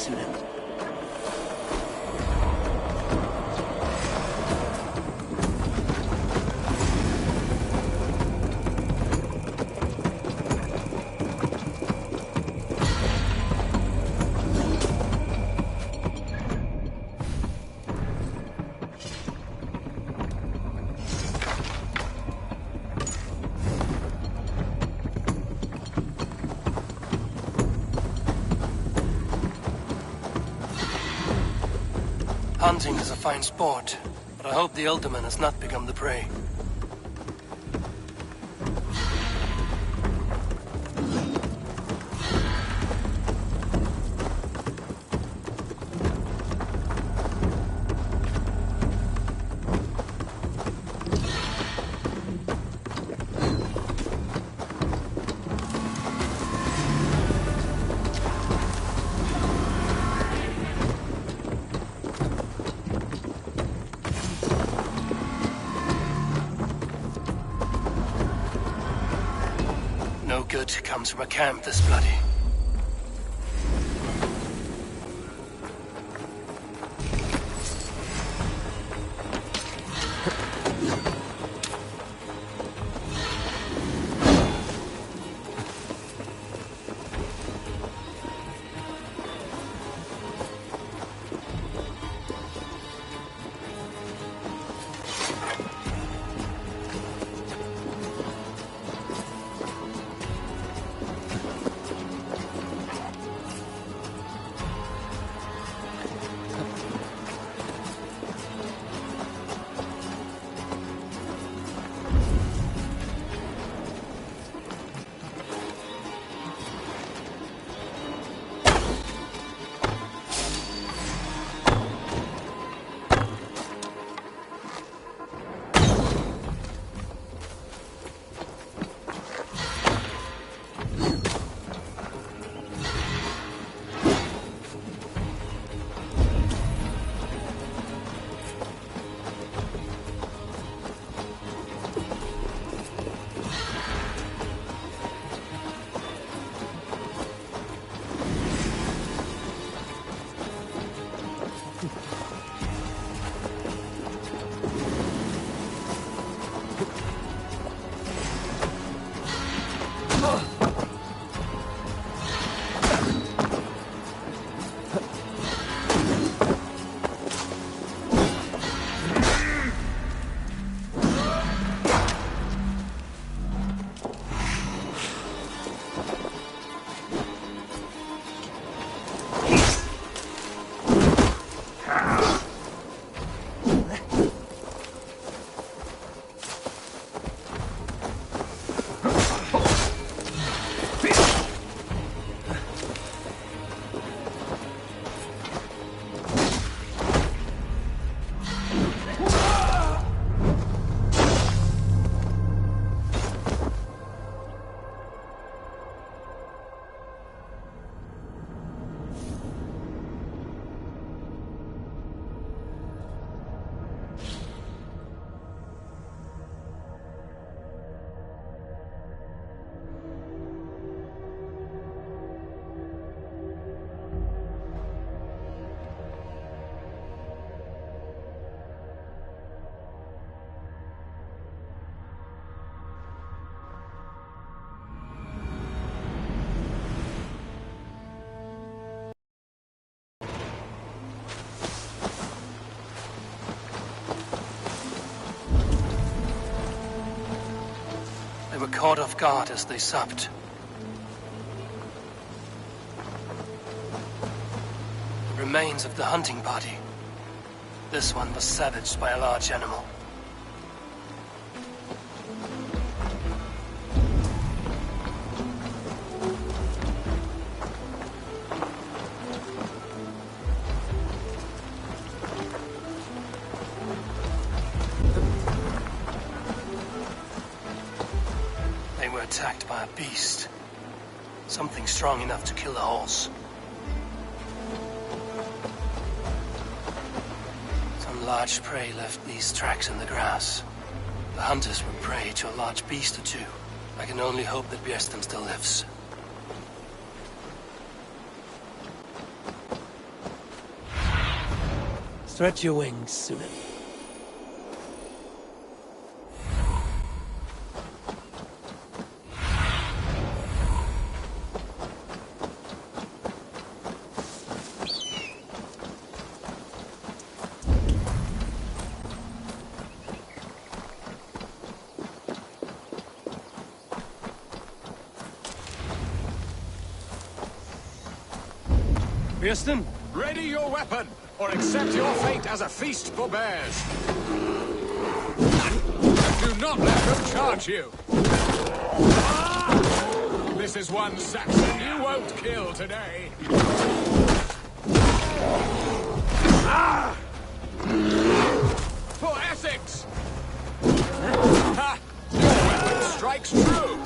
to them. Hunting is a fine sport, but I hope the Ultimate has not become the prey. No good comes from a camp this bloody. They were caught off guard as they supped. Remains of the hunting party. This one was savaged by a large animal. They were attacked by a beast. Something strong enough to kill a horse. Some large prey left these tracks in the grass. The hunters were prey to a large beast or two. I can only hope that Bjersten still lives. Stretch your wings, Sunan. Kirsten? Ready your weapon, or accept your fate as a feast for bears. Do not let them charge you. This is one Saxon you won't kill today. For Essex! Ha! Your weapon strikes true!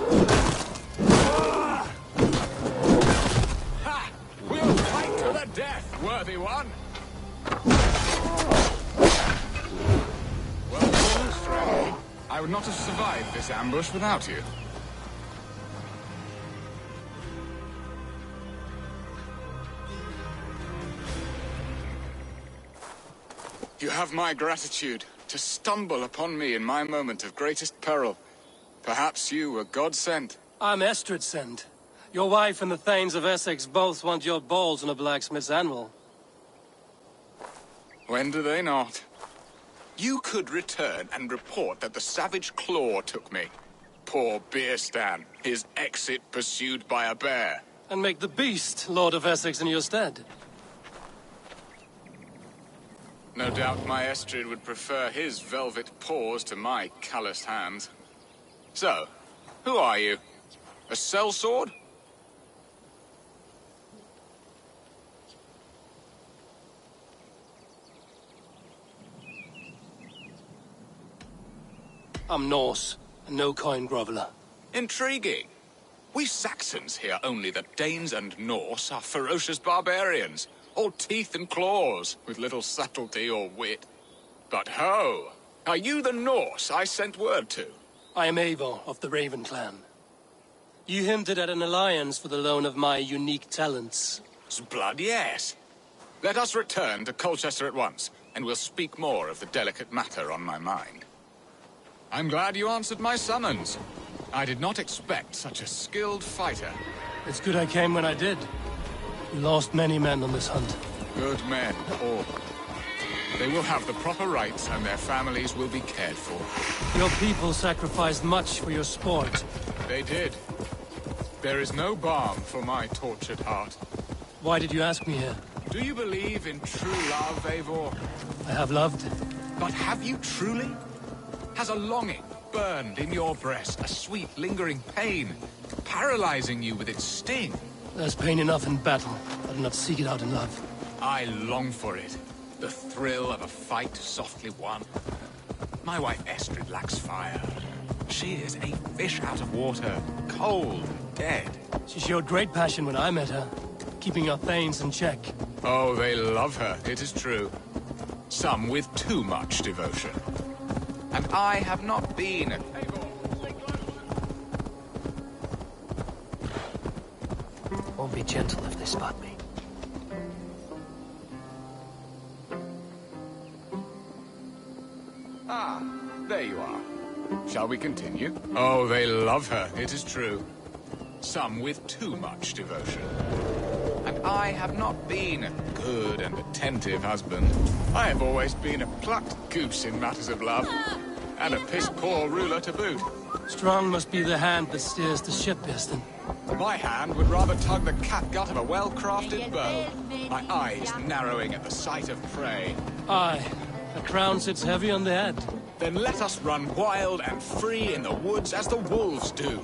We'll fight to the death, worthy one! Well done, friend. I would not have survived this ambush without you. You have my gratitude to stumble upon me in my moment of greatest peril. Perhaps you were God-sent. I'm Estrid sent. Your wife and the Thanes of Essex both want your balls on a blacksmith's anvil. When do they not? You could return and report that the savage Claw took me. Poor Beerstan, his exit pursued by a bear. And make the beast Lord of Essex in your stead. No doubt my Estrid would prefer his velvet paws to my calloused hands. So, who are you? A sellsword? I'm Norse, and no coin groveler. Intriguing. We Saxons hear only that Danes and Norse are ferocious barbarians, all teeth and claws, with little subtlety or wit. But ho! Are you the Norse I sent word to? I am Eivor of the Raven clan. You hinted at an alliance for the loan of my unique talents. Blood, yes. Let us return to Colchester at once, and we'll speak more of the delicate matter on my mind. I'm glad you answered my summons. I did not expect such a skilled fighter. It's good I came when I did. We lost many men on this hunt. Good men, all. They will have the proper rights, and their families will be cared for. Your people sacrificed much for your sport. They did. There is no balm for my tortured heart. Why did you ask me here? Do you believe in true love, Eivor? I have loved. But have you truly? Has a longing burned in your breast, a sweet, lingering pain, paralyzing you with its sting? There's pain enough in battle. I do not seek it out in love. I long for it. The thrill of a fight softly won. My wife Estrid lacks fire. She is a fish out of water, cold and dead. She showed great passion when I met her, keeping our Thanes in check. Oh, they love her, it is true. Some with too much devotion. And I have not been... Won't be gentle if they spot me. Ah, there you are. Shall we continue? Oh, they love her, it is true. Some with too much devotion. And I have not been a good and attentive husband. I have always been a plucked goose in matters of love. And a piss-poor ruler to boot. Strong must be the hand that steers the ship, Biston. My hand would rather tug the catgut of a well-crafted bow. My eyes narrowing at the sight of prey. Aye, a crown sits heavy on the head. Then let us run wild and free in the woods as the wolves do.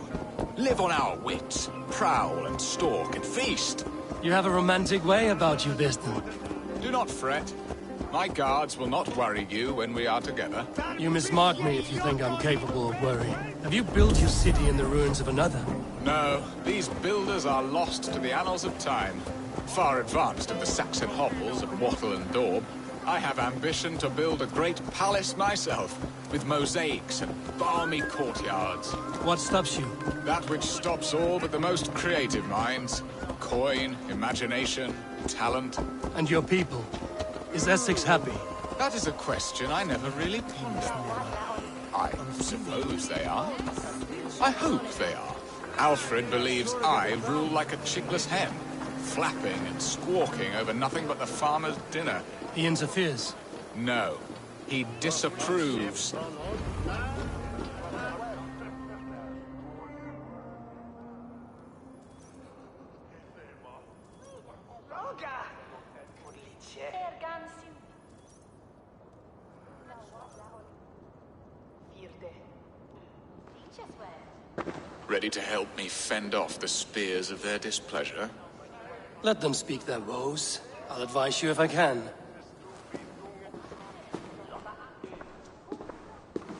Live on our wits, prowl and stalk and feast. You have a romantic way about you, Biston. Do not fret. My guards will not worry you when we are together. You mismark me if you think I'm capable of worry. Have you built your city in the ruins of another? No, these builders are lost to the annals of time. Far advanced of the Saxon hovels of Wattle and Daub, I have ambition to build a great palace myself, with mosaics and balmy courtyards. What stops you? That which stops all but the most creative minds. Coin, imagination, talent. And your people? Is Essex happy? That is a question I never really pondered. I suppose they are. I hope they are. Alfred believes I rule like a chickless hen, flapping and squawking over nothing but the farmer's dinner. He interferes. No, he disapproves. Ready to help me fend off the spears of their displeasure? Let them speak their woes. I'll advise you if I can.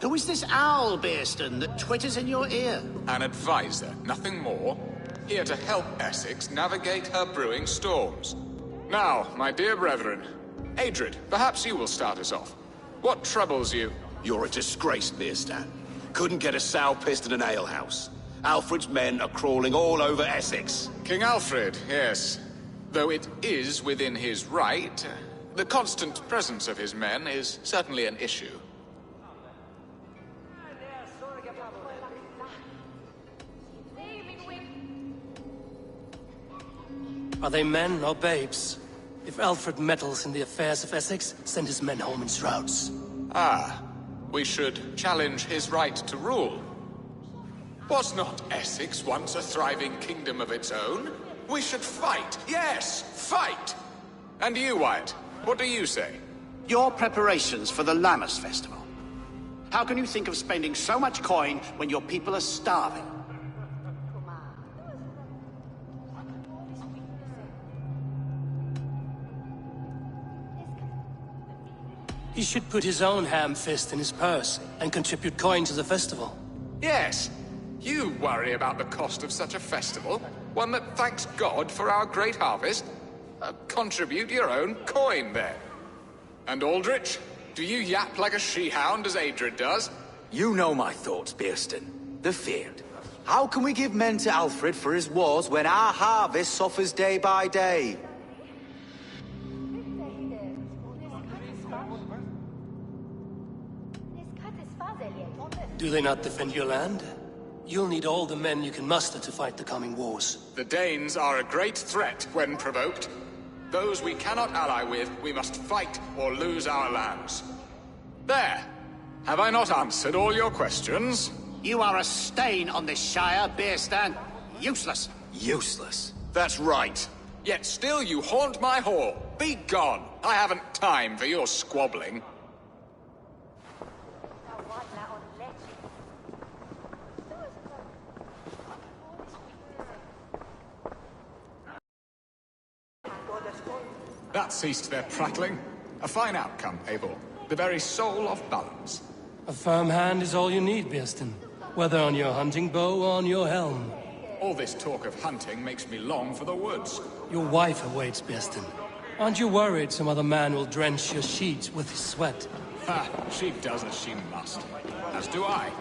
Who is this owl, Bearston, that twitters in your ear? An advisor, nothing more. Here to help Essex navigate her brewing storms. Now, my dear brethren, Adrid, perhaps you will start us off. What troubles you? You're a disgrace, Bearstan. Couldn't get a sow pissed in an alehouse. Alfred's men are crawling all over Essex. King Alfred, yes. Though it is within his right, the constant presence of his men is certainly an issue. Are they men or babes? If Alfred meddles in the affairs of Essex, send his men home in shrouds. Ah, we should challenge his right to rule. Was not Essex once a thriving kingdom of its own? We should fight, yes, fight! And you, Wyatt, what do you say? Your preparations for the Lammas festival. How can you think of spending so much coin when your people are starving? He should put his own ham fist in his purse and contribute coin to the festival. Yes, you worry about the cost of such a festival, one that thanks God for our great harvest. Contribute your own coin, then. And Aldrich, do you yap like a she-hound as Adrid does? You know my thoughts, Bearston. The feared. How can we give men to Alfred for his wars when our harvest suffers day by day? Do they not defend your land? You'll need all the men you can muster to fight the coming wars. The Danes are a great threat when provoked. Those we cannot ally with, we must fight or lose our lands. There! Have I not answered all your questions? You are a stain on this shire, Bearstan. Useless. Useless. That's right. Yet still you haunt my hall. Be gone! I haven't time for your squabbling. That ceased their prattling. A fine outcome, Eivor. The very soul of balance. A firm hand is all you need, Bearston. Whether on your hunting bow or on your helm. All this talk of hunting makes me long for the woods. Your wife awaits, Bearston. Aren't you worried some other man will drench your sheets with his sweat? Ha! She does as she must. As do I.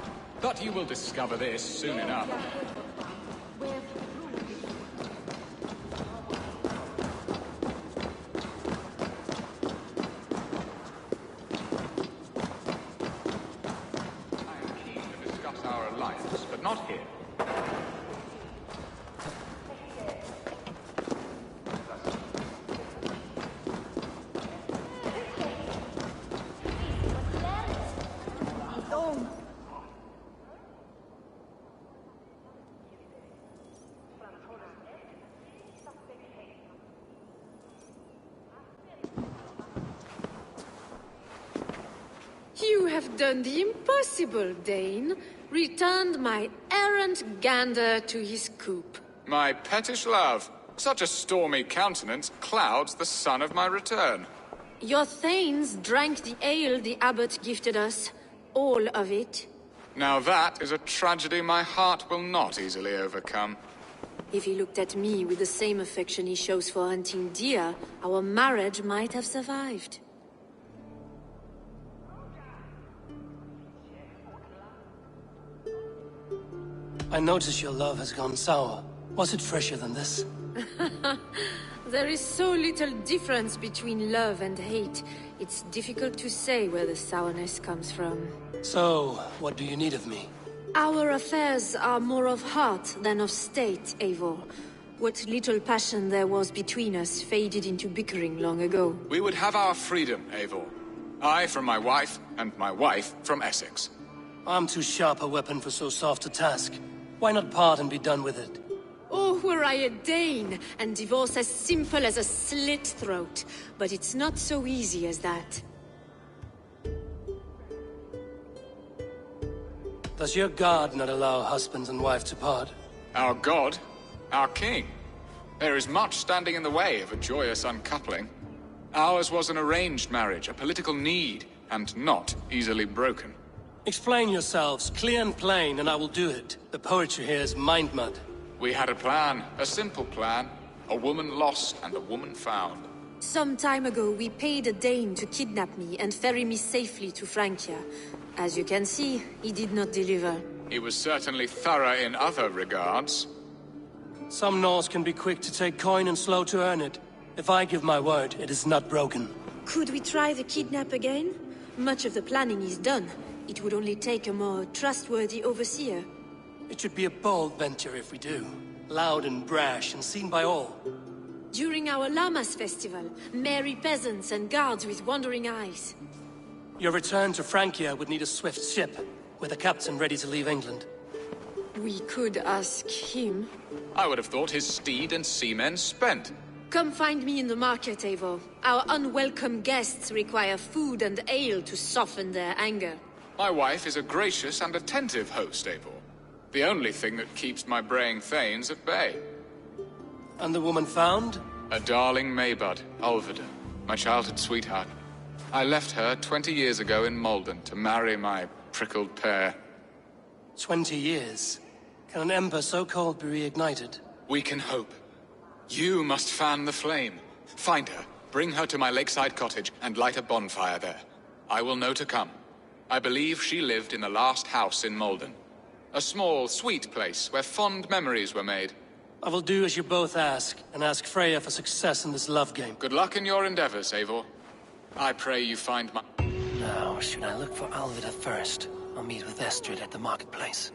But you will discover this soon enough. Not here. You have done the impossible, Dane. Returned my errant gander to his coop. My pettish love. Such a stormy countenance clouds the sun of my return. Your thanes drank the ale the abbot gifted us. All of it. Now that is a tragedy my heart will not easily overcome. If he looked at me with the same affection he shows for hunting deer, our marriage might have survived. I notice your love has gone sour. Was it fresher than this? There is so little difference between love and hate. It's difficult to say where the sourness comes from. So, what do you need of me? Our affairs are more of heart than of state, Eivor. What little passion there was between us faded into bickering long ago. We would have our freedom, Eivor. I from my wife, and my wife from Essex. I'm too sharp a weapon for so soft a task. Why not part and be done with it? Oh, were I a Dane, and divorce as simple as a slit throat. But it's not so easy as that. Does your god not allow husbands and wife to part? Our god? Our king? There is much standing in the way of a joyous uncoupling. Ours was an arranged marriage, a political need, and not easily broken. Explain yourselves, clear and plain, and I will do it. The poetry here is mind mud. We had a plan, a simple plan. A woman lost and a woman found. Some time ago, we paid a Dane to kidnap me and ferry me safely to Francia. As you can see, he did not deliver. He was certainly thorough in other regards. Some Norse can be quick to take coin and slow to earn it. If I give my word, it is not broken. Could we try the kidnap again? Much of the planning is done. It would only take a more trustworthy overseer. It should be a bold venture if we do. Loud and brash and seen by all. During our Llamas festival, merry peasants and guards with wandering eyes. Your return to Francia would need a swift ship, with a captain ready to leave England. We could ask him. I would have thought his steed and seamen spent. Come find me in the market, Eivor. Our unwelcome guests require food and ale to soften their anger. My wife is a gracious and attentive host, Eivor. The only thing that keeps my braying thanes at bay. And the woman found? A darling Maybud, Ulvida, my childhood sweetheart. I left her 20 years ago in Malden to marry my prickled pear. 20 years? Can an ember so cold be reignited? We can hope. You must fan the flame. Find her, bring her to my lakeside cottage, and light a bonfire there. I will know to come. I believe she lived in the last house in Malden. A small, sweet place where fond memories were made. I will do as you both ask, and ask Freya for success in this love game. Good luck in your endeavors, Eivor. I pray you find my... Now, should I look for Alvida first? I'll meet with Estrid at the marketplace.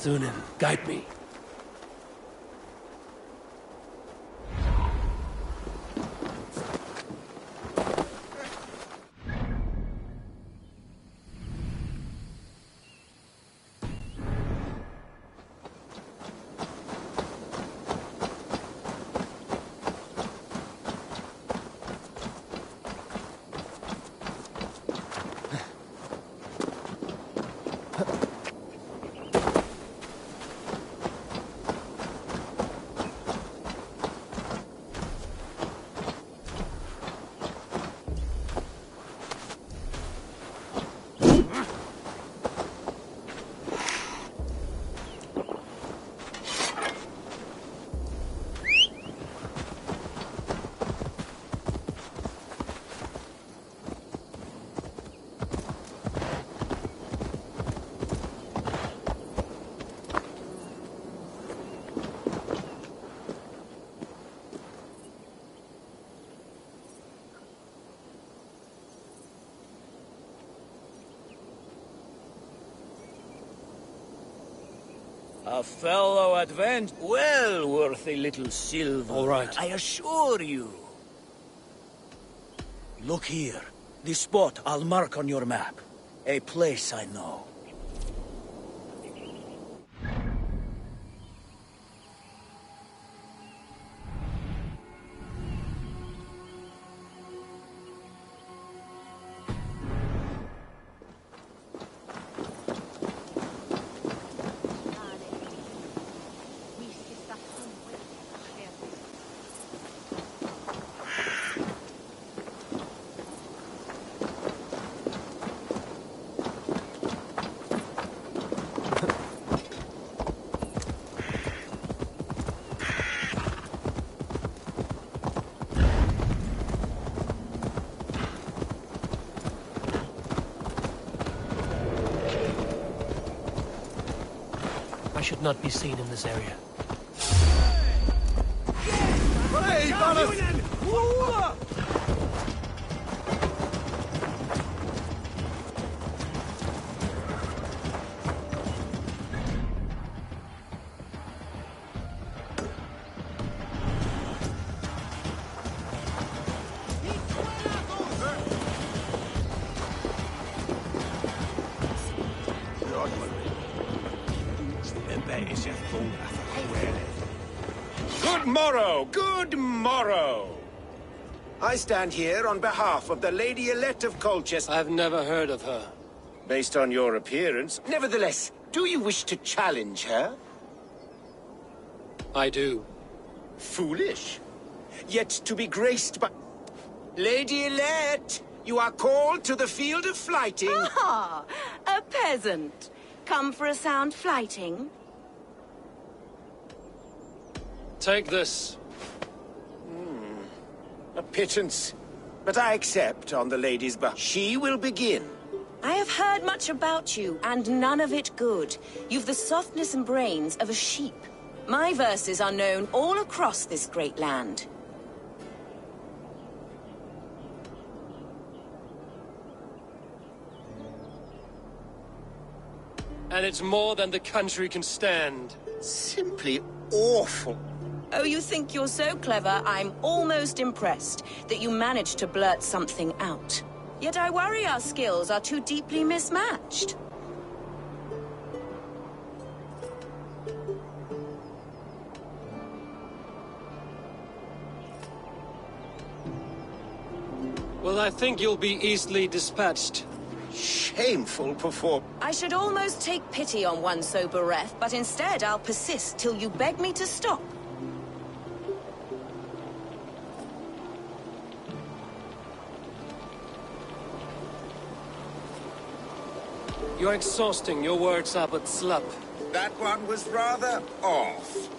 Sunan, guide me. A fellow adventurer, well worth a little silver. All right. I assure you. Look here. This spot I'll mark on your map. A place I know. I should not be seen in this area. Hey, Good morrow! Good morrow! I stand here on behalf of the Lady Elect of Colchester. I've never heard of her. Based on your appearance. Nevertheless, do you wish to challenge her? I do. Foolish. Yet to be graced by... Lady Elect, you are called to the field of flighting. Ah, a peasant. Come for a sound flighting? Take this. A pittance. But I accept on the lady's behalf. She will begin. I have heard much about you, and none of it good. You've the softness and brains of a sheep. My verses are known all across this great land. And it's more than the country can stand. Simply awful. Oh, you think you're so clever, I'm almost impressed that you managed to blurt something out. Yet I worry our skills are too deeply mismatched. Well, I think you'll be easily dispatched. Shameful performance. I should almost take pity on one so bereft, but instead I'll persist till you beg me to stop. You're exhausting. Your words are but slap. That one was rather off.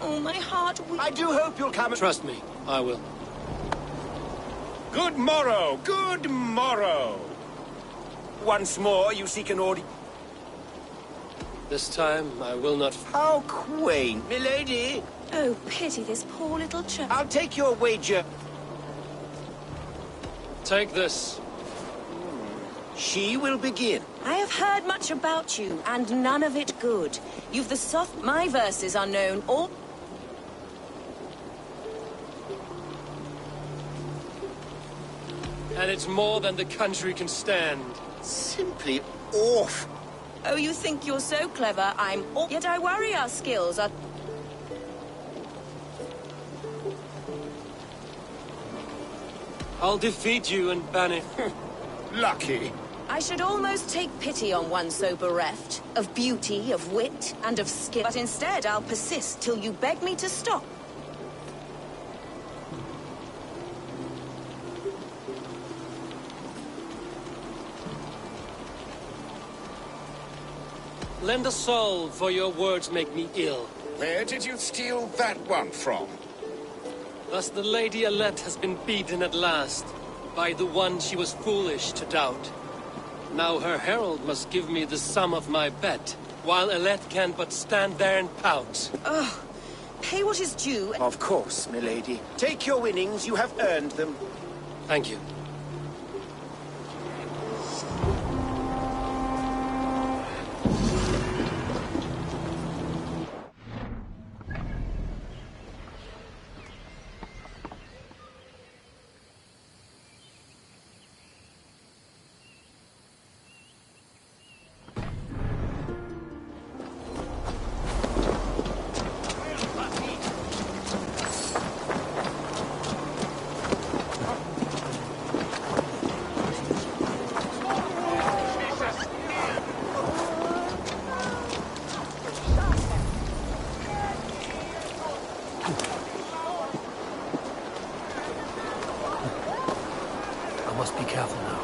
Oh, my heart I do hope you'll come... Trust me, I will. Good morrow! Good morrow! Once more, you seek an order... This time, I will not... How quaint, milady! Oh, pity this poor little chap. I'll take your wager. Take this. She will begin. I have heard much about you, and none of it good. You've the soft... My verses are known all... And it's more than the country can stand. Simply awful. Oh, you think you're so clever, I'm all... Yet I worry our skills are... I'll defeat you and banish... Lucky. I should almost take pity on one so bereft, of beauty, of wit, and of skill. But instead, I'll persist till you beg me to stop. Lend a soul, for your words make me ill. Where did you steal that one from? Thus the Lady Alette has been beaten at last, by the one she was foolish to doubt. Now her herald must give me the sum of my bet, while Alette can but stand there and pout. Ugh. Pay what is due. Of course, milady. Take your winnings, you have earned them. Thank you. must be careful now.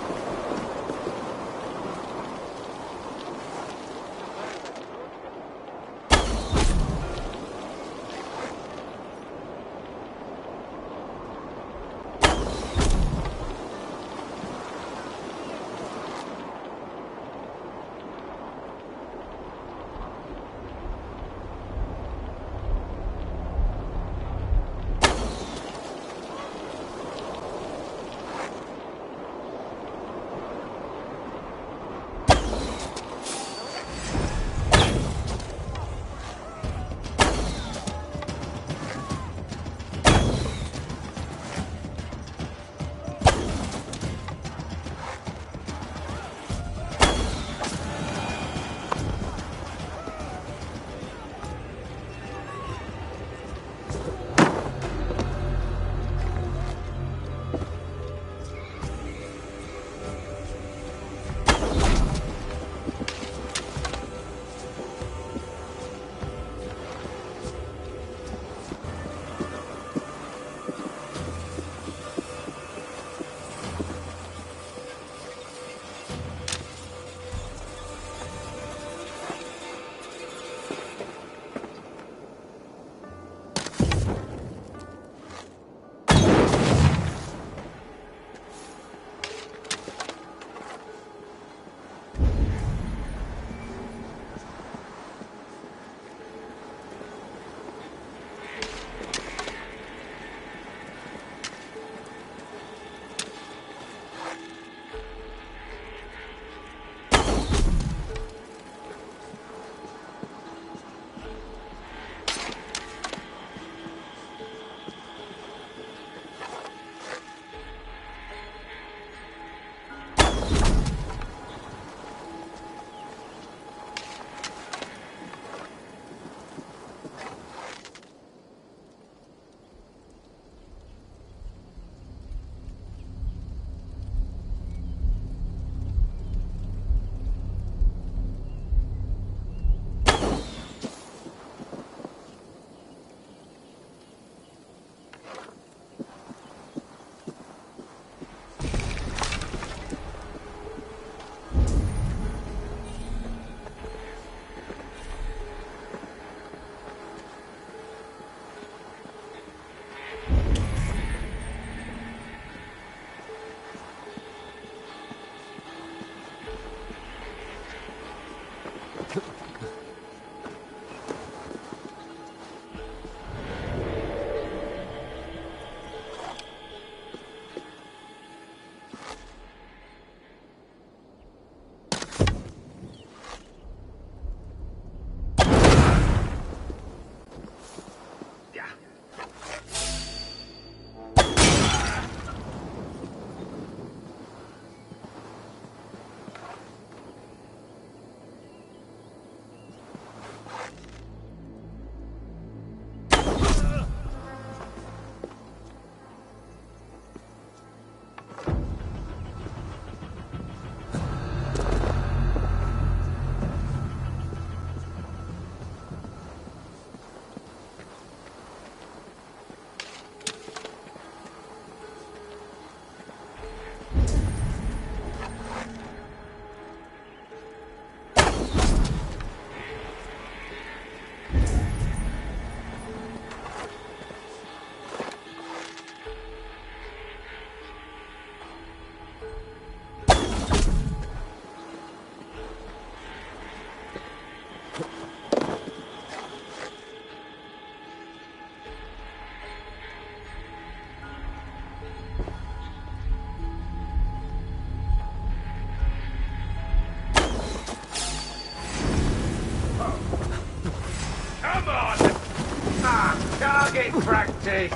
Target practice!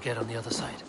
to get on the other side.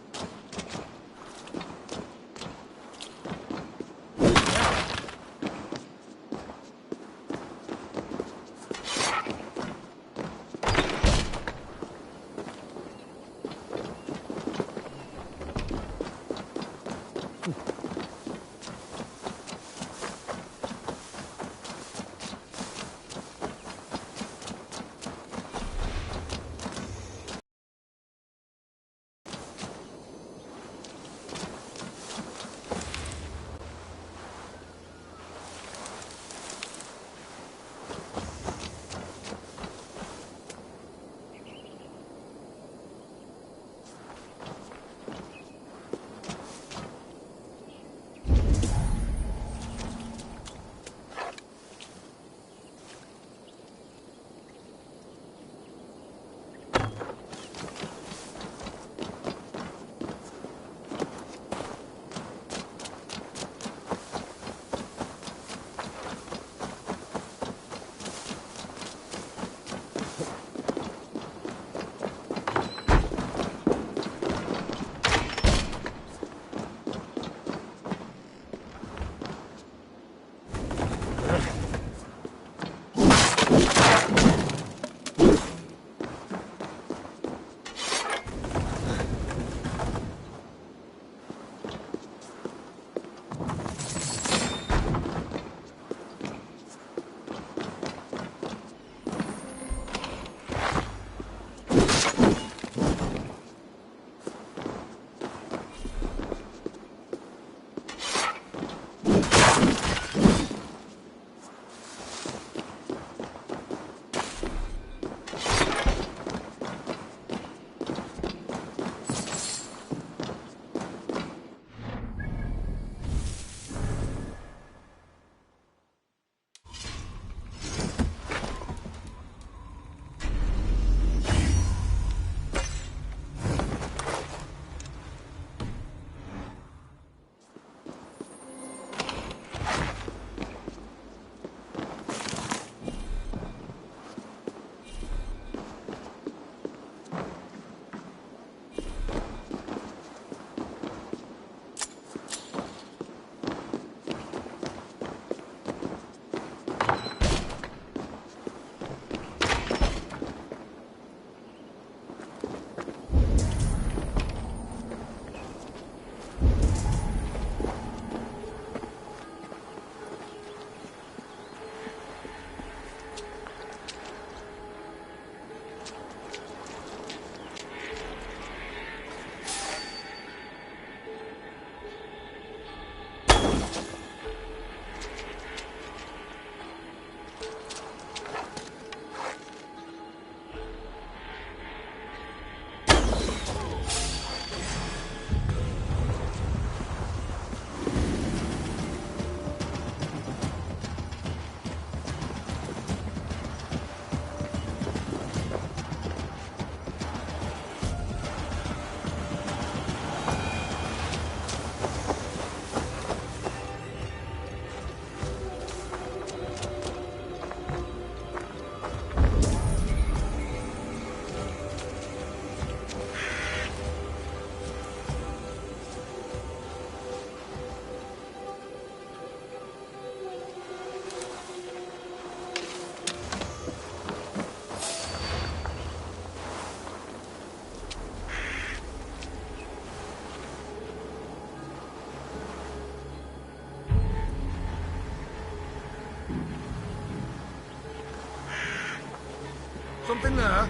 Something there?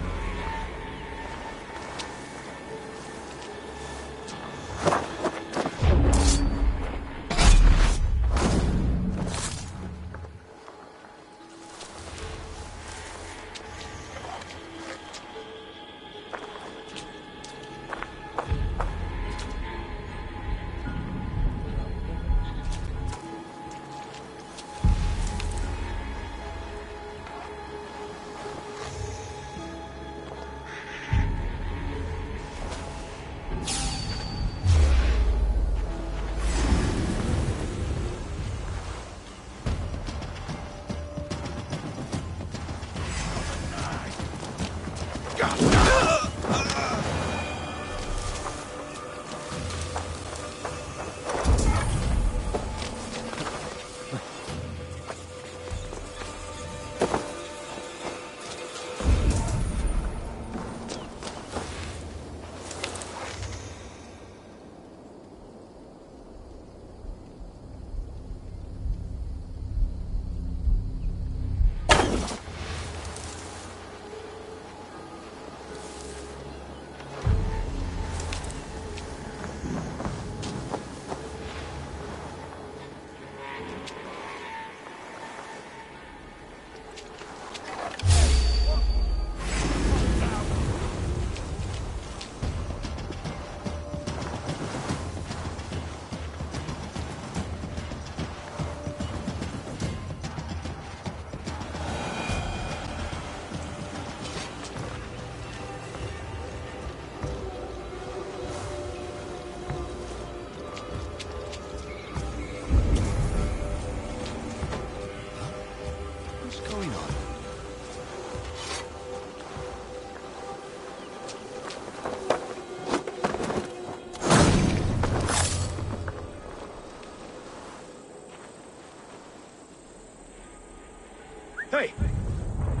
Hey!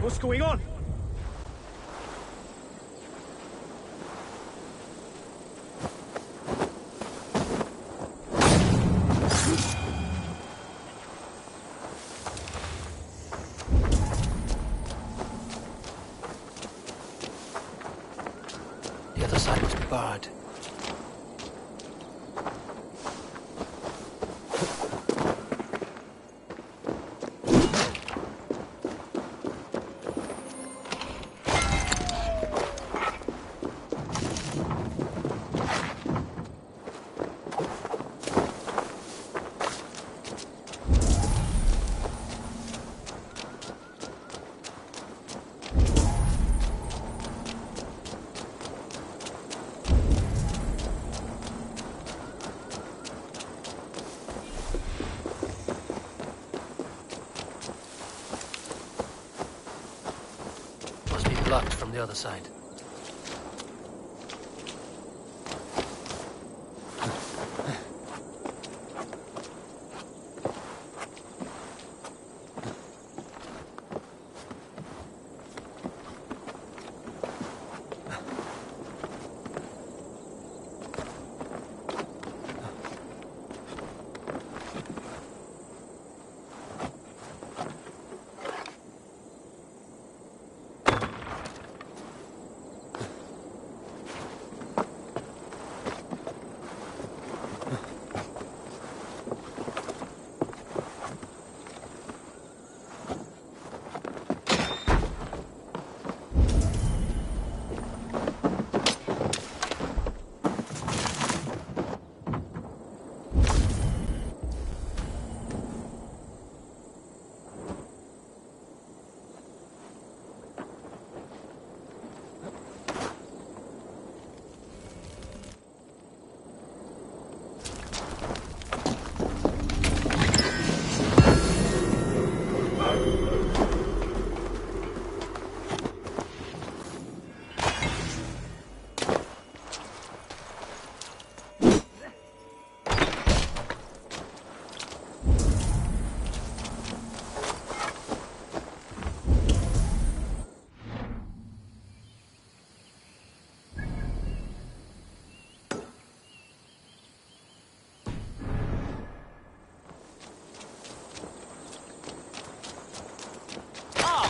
What's going on? The other side must be barred. Blocked from the other side.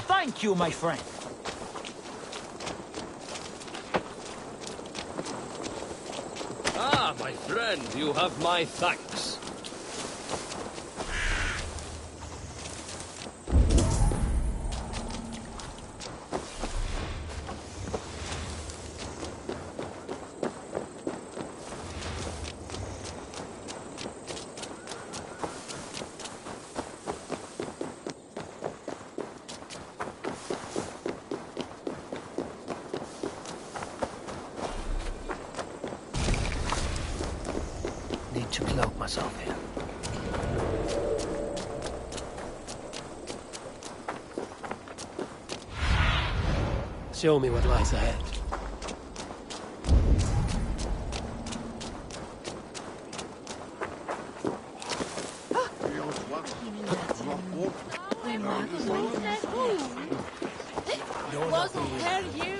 Thank you, my friend. Ah, my friend, you have my thanks. To cloak myself here. Show me what lies ahead. Wasn't her you?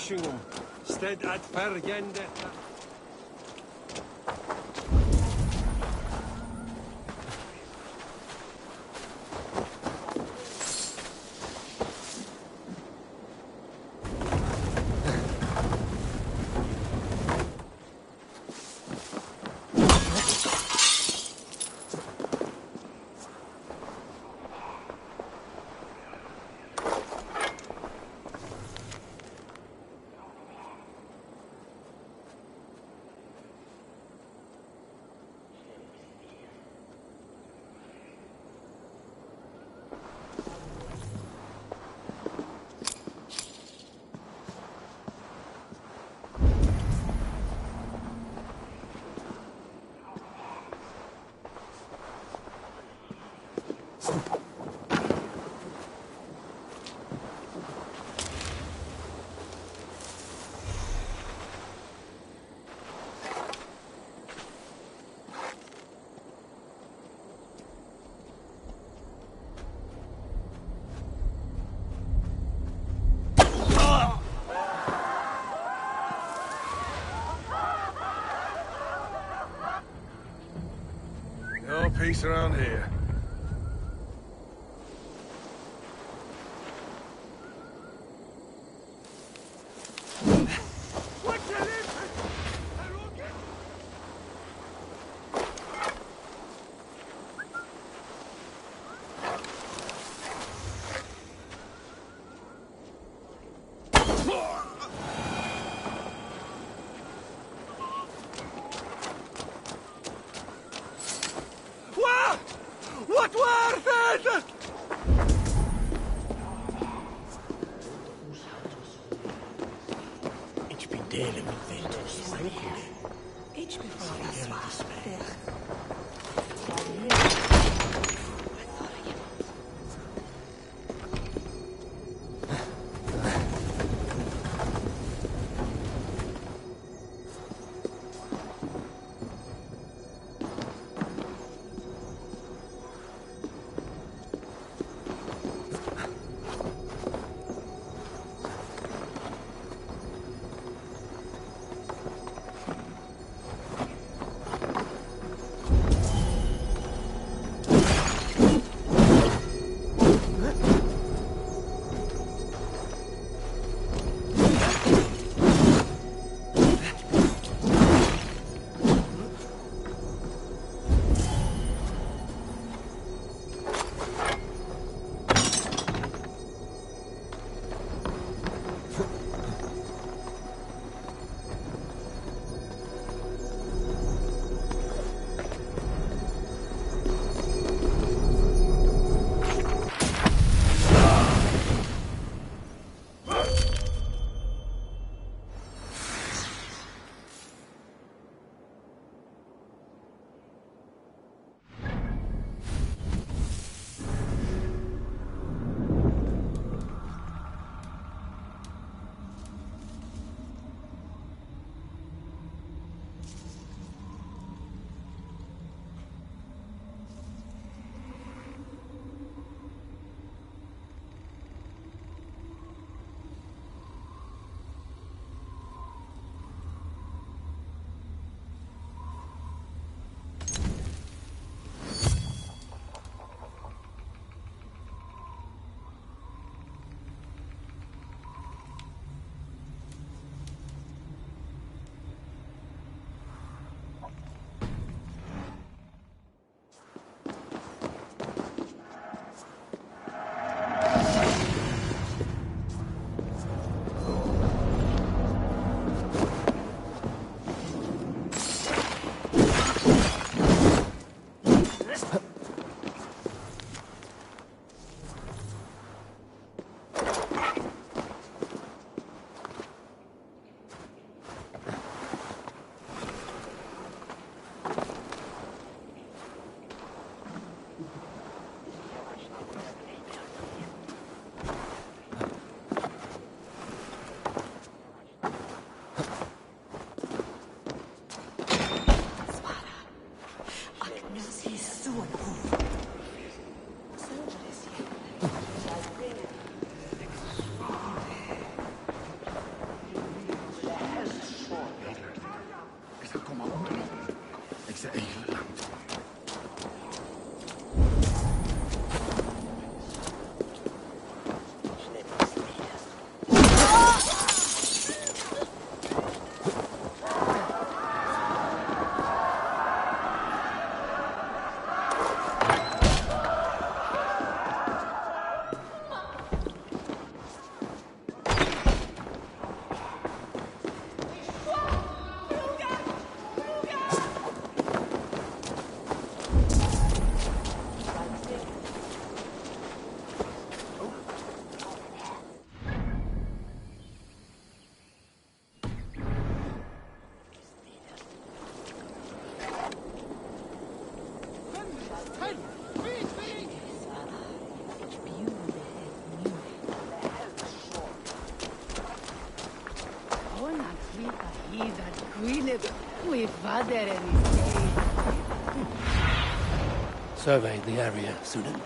Ishingum, stead at Fergende. No peace around here. What were that? Ich bin delen mit Ventus. Ich bin François. Survey the area, Sudan.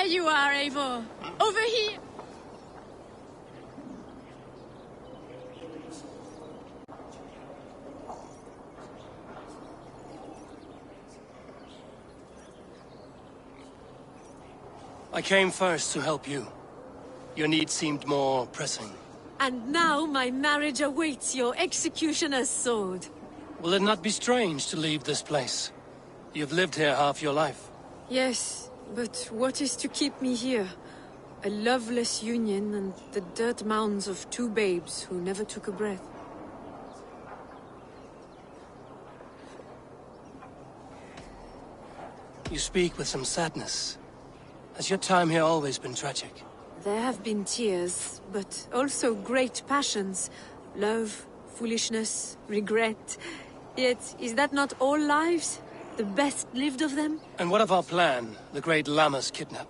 There you are, Eivor. Over here. I came first to help you. Your need seemed more pressing. And now my marriage awaits your executioner's sword. Will it not be strange to leave this place? You've lived here half your life. Yes, but what is to keep me here? A loveless union and the dirt mounds of two babes who never took a breath. You speak with some sadness. Has your time here always been tragic? There have been tears, but also great passions. Love, foolishness, regret. Yet, is that not all lives? The best lived of them? And what of our plan, the great Lammas kidnap?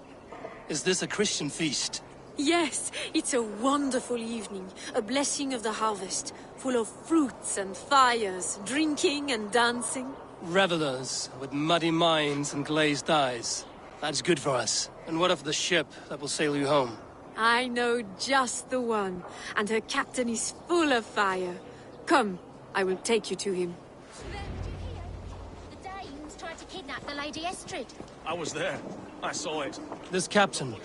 Is this a Christian feast? Yes, it's a wonderful evening. A blessing of the harvest, full of fruits and fires, drinking and dancing. Revelers with muddy minds and glazed eyes. That's good for us. And what of the ship that will sail you home? I know just the one, and her captain is full of fire. Come, I will take you to him. The Danes tried to kidnap the Lady Estrid. I was there. I saw it. This captain,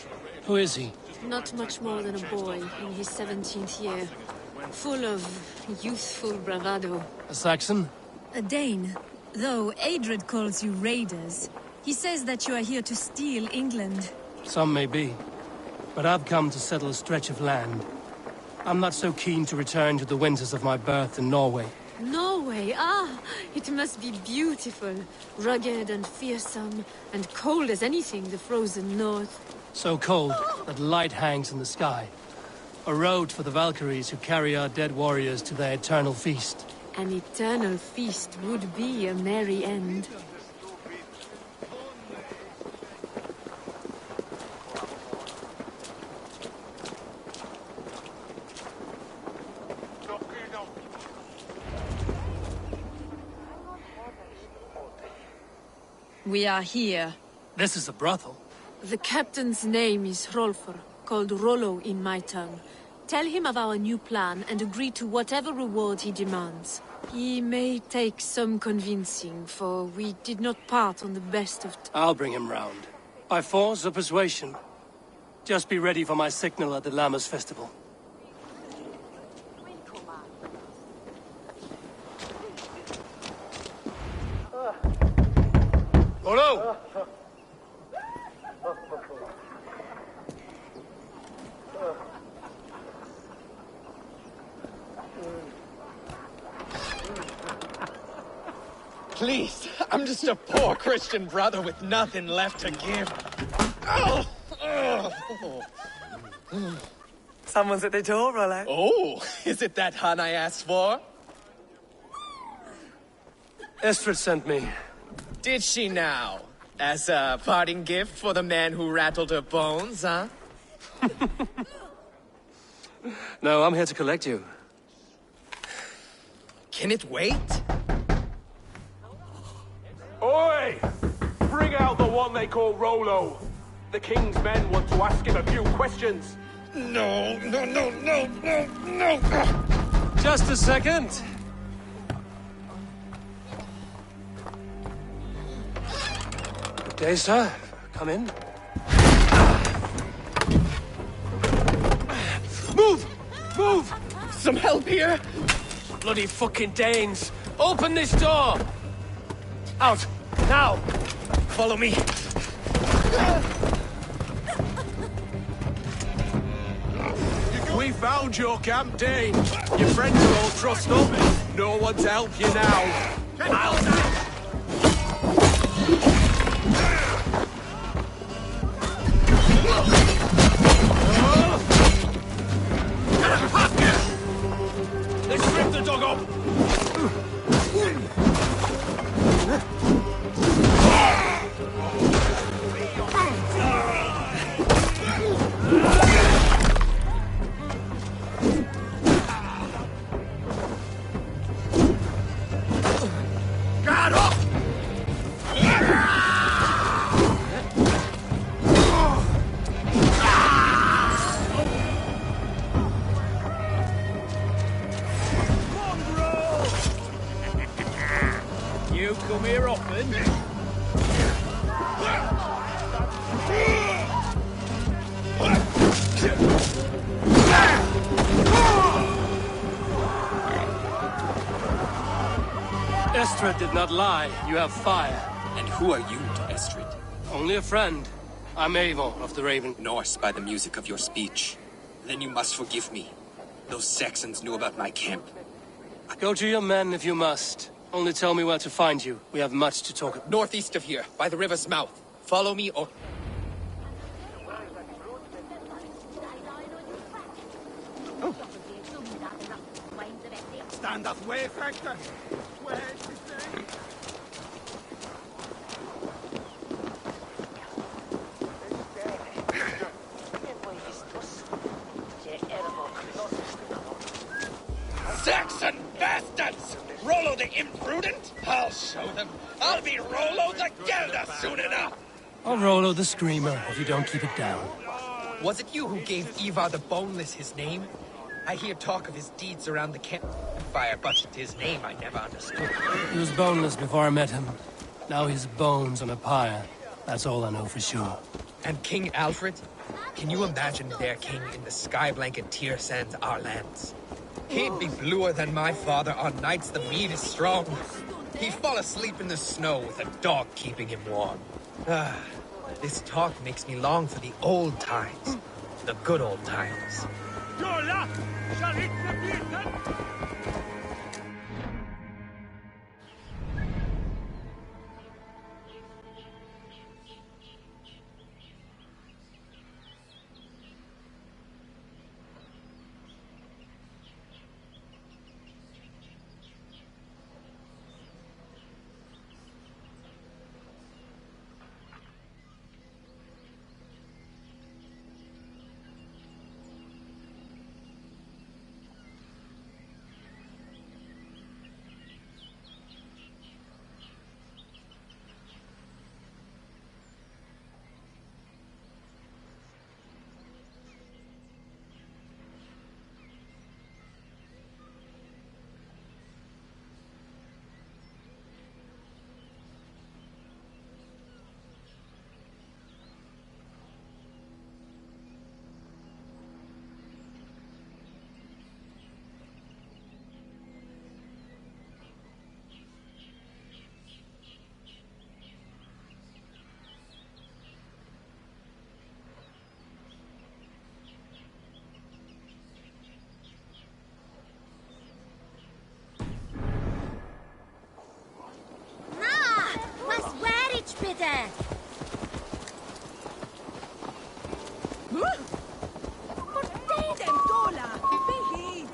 who is he? Not much more than a boy in his 17th year. Full of youthful bravado. A Saxon? A Dane. Though Adred calls you raiders, he says that you are here to steal England. Some may be. But I've come to settle a stretch of land. I'm not so keen to return to the winters of my birth in Norway. Norway, it must be beautiful. Rugged and fearsome, and cold as anything, the frozen north. So cold that light hangs in the sky. A road for the Valkyries who carry our dead warriors to their eternal feast. An eternal feast would be a merry end. We are here. This is a brothel. The captain's name is Hrolfr, called Rollo in my tongue. Tell him of our new plan and agree to whatever reward he demands. He may take some convincing, for we did not part on the best of I'll bring him round. By force or persuasion. Just be ready for my signal at the Lammas festival. Rollo! Please, I'm just a poor Christian brother with nothing left to give. Oh! Someone's at the door, Rollo. Oh, is it that hun I asked for? Estrid sent me. Did she now? As a parting gift for the man who rattled her bones, huh? No, I'm here to collect you. Can it wait? Oi! Bring out the one they call Rollo. The king's men want to ask him a few questions. No. Just a second. Good day, sir. Come in. Move! Move! Some help here? Bloody fucking Danes! Open this door! Out! Now! Follow me. We found your camp, Dane. Your friends are all trussed up. No one to help you now. Let's rip the dog up! You come here often? Estrid did not lie. You have fire. And who are you to Estrid? Only a friend. I'm Eivor of the Raven. Norse by the music of your speech. Then you must forgive me. Those Saxons knew about my camp. Go to your men if you must. Only tell me where to find you. We have much to talk about. Northeast of here, by the river's mouth. Follow me or... Stand that way, Factor. Where's the thing? Saxon bastards! Rollo the imprudent? I'll show them. I'll be Rollo the Gelder soon enough! I'll Rollo the Screamer if you don't keep it down. Was it you who gave Ivar the Boneless his name? I hear talk of his deeds around the campfire, but his name I never understood. He was boneless before I met him. Now he's bones on a pyre. That's all I know for sure. And King Alfred? Can you imagine their king in the sky blanket tear sands our lands? He'd be bluer than my father on nights the mead is strong. He'd fall asleep in the snow with a dog keeping him warm. Ah, this talk makes me long for the old times. The good old times. Yola! Shall it be beaten? bitte! Dem Dola! Behit!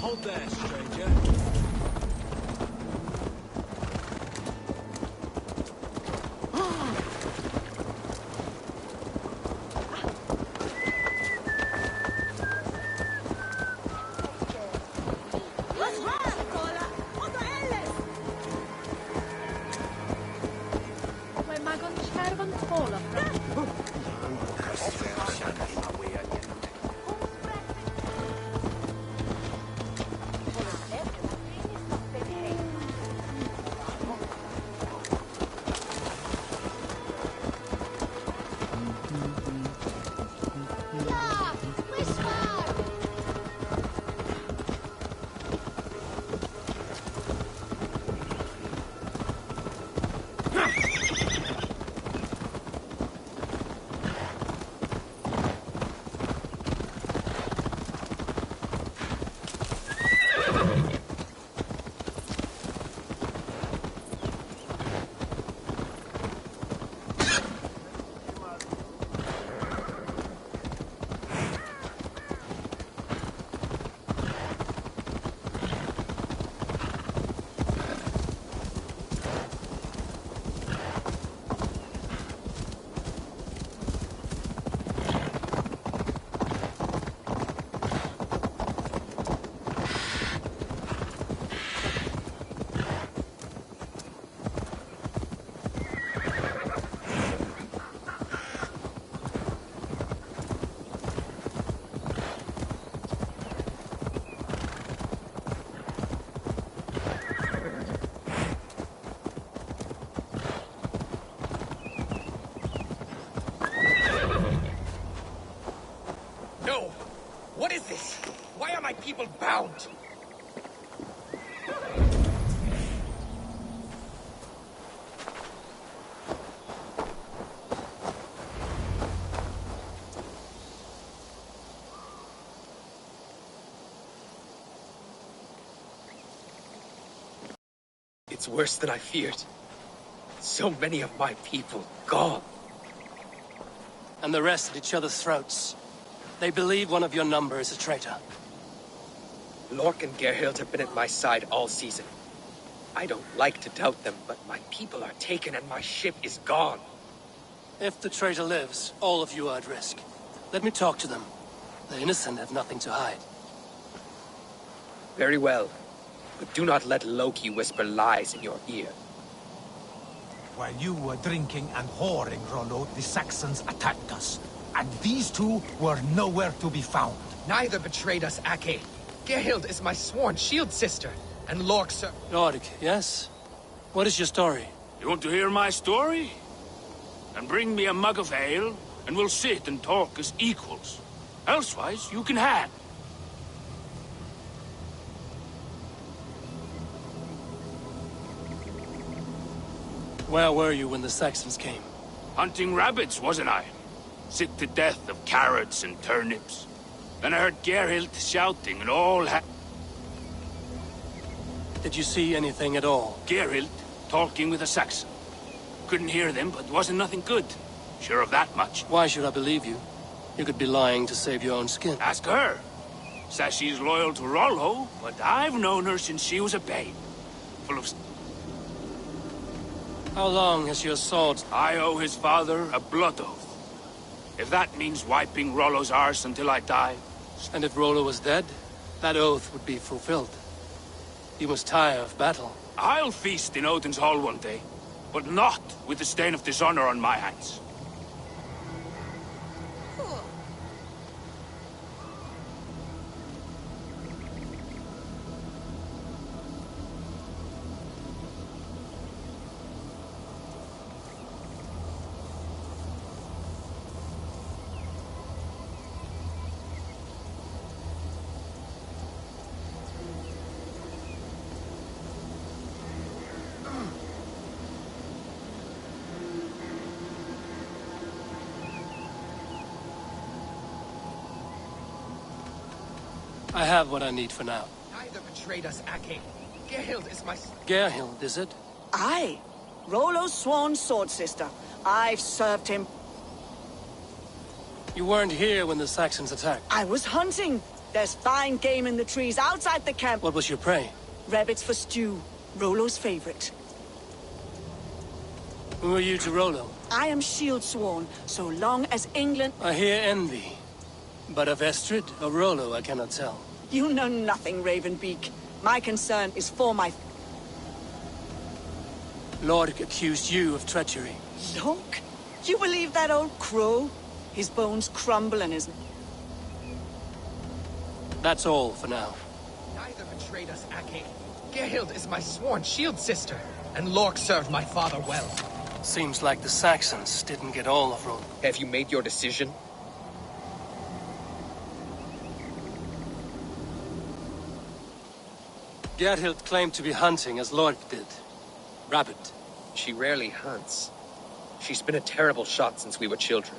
Hold there, stranger. What is this? Why are my people bound? worse than I feared. So many of my people gone. And the rest at each other's throats. They believe one of your number is a traitor. Lork and Gerhild have been at my side all season. I don't like to doubt them, but my people are taken and my ship is gone. If the traitor lives, all of you are at risk. Let me talk to them. The innocent have nothing to hide. Very well. But do not let Loki whisper lies in your ear. While you were drinking and whoring, Rollo, the Saxons attacked us. And these two were nowhere to be found. Neither betrayed us, Ake. Gerhild is my sworn shield sister, and Lork, sir... Lork, yes? What is your story? You want to hear my story? Then bring me a mug of ale, and we'll sit and talk as equals. Elsewise, you can hang. Where were you when the Saxons came? Hunting rabbits, wasn't I? Sick to death of carrots and turnips. Then I heard Gerhild shouting and all Did you see anything at all? Gerhild talking with a Saxon. Couldn't hear them, but wasn't nothing good. Sure of that much. Why should I believe you? You could be lying to save your own skin. Ask her. Says she's loyal to Rollo, but I've known her since she was a babe. Full of... How long has your sword... I owe his father a blood oath. If that means wiping Rollo's arse until I die... And if Rollo was dead, that oath would be fulfilled. You must tire of battle. I'll feast in Odin's hall one day, but not with the stain of dishonor on my hands. I have what I need for now. Neither betrayed us, Ake. Gerhild is my... Gerhild, is it? Aye. Rollo's sworn sword sister. I've served him. You weren't here when the Saxons attacked. I was hunting. There's fine game in the trees outside the camp. What was your prey? Rabbits for stew. Rollo's favorite. Who are you to Rollo? I am shield sworn, so long as England... I hear envy. But of Estrid or Rollo, I cannot tell. You know nothing, Ravenbeak. My concern is for my... Lord accused you of treachery. Look, you believe that old crow? His bones crumble and his... That's all for now. Neither betrayed us, Ake. Gerhild is my sworn shield sister, and Lork served my father well. Seems like the Saxons didn't get all of Rollo. Have you made your decision? Gerhild claimed to be hunting as Lork did. Rabbit. She rarely hunts. She's been a terrible shot since we were children.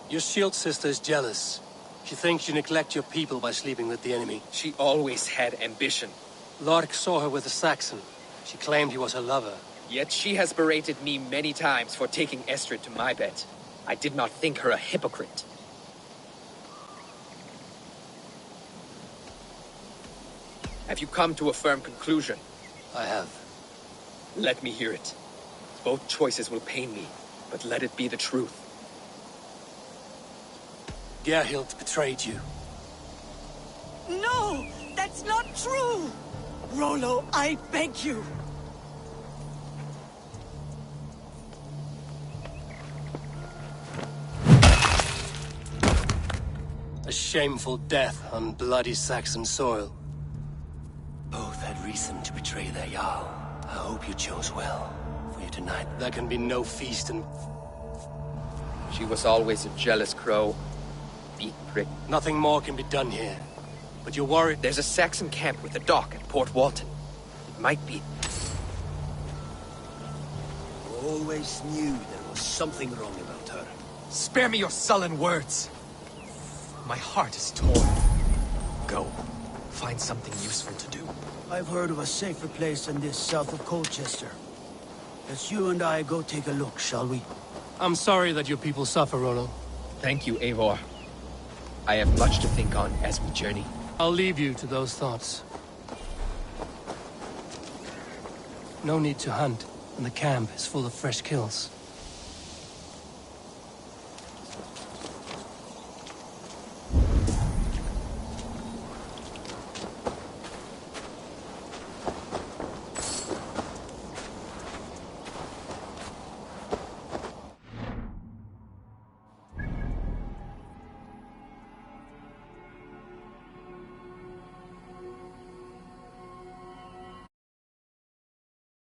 Your shield sister is jealous. She thinks you neglect your people by sleeping with the enemy. She always had ambition. Lork saw her with a Saxon. She claimed he was her lover. Yet she has berated me many times for taking Estrid to my bed. I did not think her a hypocrite. Have you come to a firm conclusion? I have. Let me hear it. Both choices will pain me, but let it be the truth. Gerhild betrayed you. No! That's not true! Rollo, I beg you! A shameful death on bloody Saxon soil. Both had reason to betray their Jarl. I hope you chose well. For you tonight, there can be no feast and... She was always a jealous crow. Beak prick. Nothing more can be done here. But you're worried... There's a Saxon camp with a dock at Port Walton. It might be... Always knew there was something wrong about her. Spare me your sullen words. My heart is torn. Go. find something useful to do. I've heard of a safer place than this south of Colchester. Let's you and I go take a look, shall we? I'm sorry that your people suffer, Rollo. Thank you, Eivor. I have much to think on as we journey. I'll leave you to those thoughts. No need to hunt, and the camp is full of fresh kills.